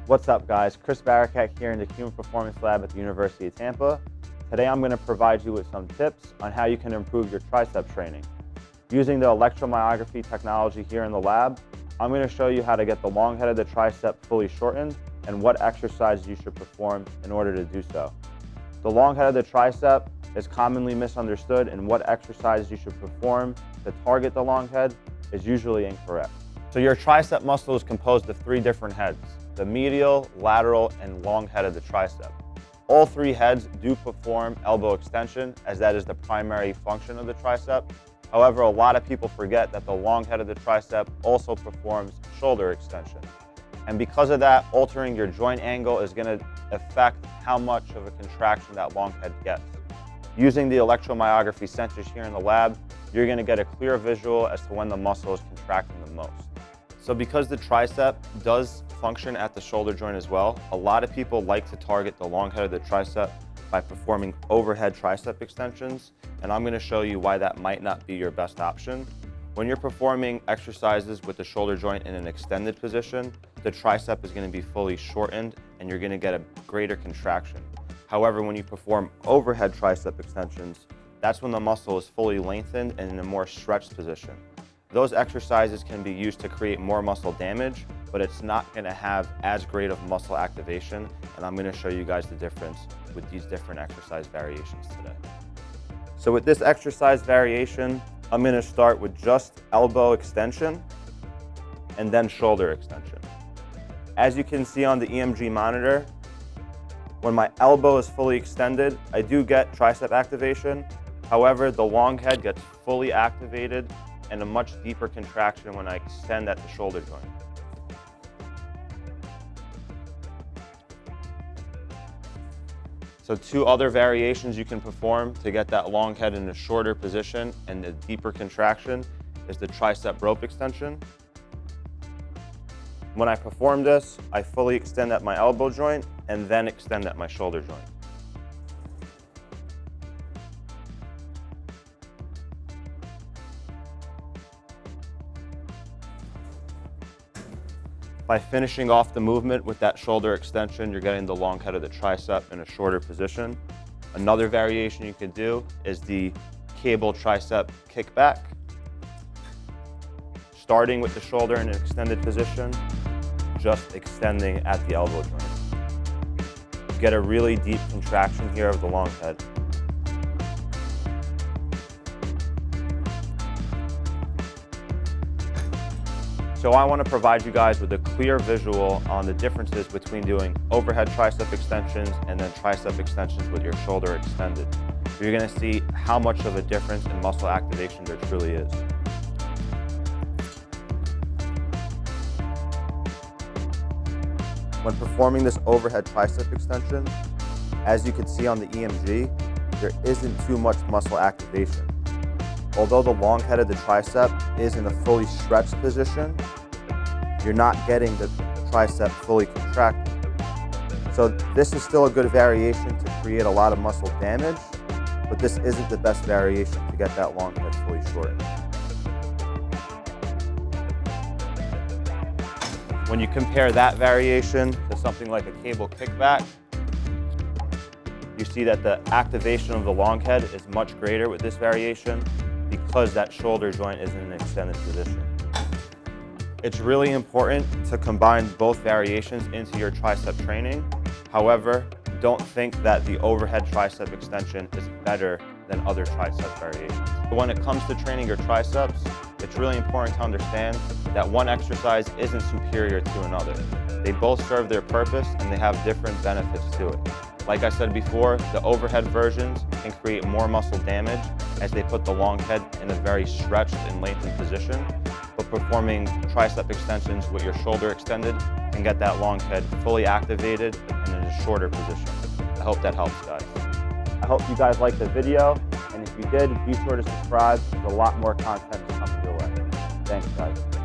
What's up guys, Chris Barakat here in the Human Performance Lab at the University of Tampa. Today I'm going to provide you with some tips on how you can improve your tricep training. Using the electromyography technology here in the lab, I'm going to show you how to get the long head of the tricep fully shortened and what exercises you should perform in order to do so. The long head of the tricep is commonly misunderstood, and what exercises you should perform to target the long head is usually incorrect. So your tricep muscle is composed of three different heads: the medial, lateral, and long head of the tricep. All three heads do perform elbow extension, as that is the primary function of the tricep. However, a lot of people forget that the long head of the tricep also performs shoulder extension. And because of that, altering your joint angle is going to affect how much of a contraction that long head gets. Using the electromyography sensors here in the lab, you're going to get a clear visual as to when the muscle is contracting the most. So because the tricep does function at the shoulder joint as well, a lot of people like to target the long head of the tricep by performing overhead tricep extensions, and I'm going to show you why that might not be your best option. When you're performing exercises with the shoulder joint in an extended position, the tricep is going to be fully shortened and you're going to get a greater contraction. However, when you perform overhead tricep extensions, that's when the muscle is fully lengthened and in a more stretched position. Those exercises can be used to create more muscle damage, but it's not going to have as great of muscle activation, and I'm going to show you guys the difference with these different exercise variations today. So with this exercise variation, I'm going to start with just elbow extension and then shoulder extension. As you can see on the EMG monitor, when my elbow is fully extended, I do get tricep activation. However, the long head gets fully activated and a much deeper contraction when I extend at the shoulder joint. So two other variations you can perform to get that long head in a shorter position and a deeper contraction is the tricep rope extension. When I perform this, I fully extend at my elbow joint and then extend at my shoulder joint. By finishing off the movement with that shoulder extension, you're getting the long head of the tricep in a shorter position. Another variation you could do is the cable tricep kickback. Starting with the shoulder in an extended position, just extending at the elbow joint. You get a really deep contraction here of the long head. So I want to provide you guys with a clear visual on the differences between doing overhead tricep extensions and then tricep extensions with your shoulder extended. You're going to see how much of a difference in muscle activation there truly is. When performing this overhead tricep extension, as you can see on the EMG, there isn't too much muscle activation. Although the long head of the tricep is in a fully stretched position, you're not getting the tricep fully contracted. So this is still a good variation to create a lot of muscle damage, but this isn't the best variation to get that long head fully shortened. When you compare that variation to something like a cable kickback, you see that the activation of the long head is much greater with this variation because that shoulder joint is in an extended position. It's really important to combine both variations into your tricep training. However, don't think that the overhead tricep extension is better than other tricep variations. When it comes to training your triceps, it's really important to understand that one exercise isn't superior to another. They both serve their purpose and they have different benefits to it. Like I said before, the overhead versions can create more muscle damage as they put the long head in a very stretched and lengthened position, but performing tricep extensions with your shoulder extended can get that long head fully activated and in a shorter position. I hope that helps, guys. I hope you guys liked the video, and if you did, be sure to subscribe. There's a lot more content to come your way. Thanks, guys.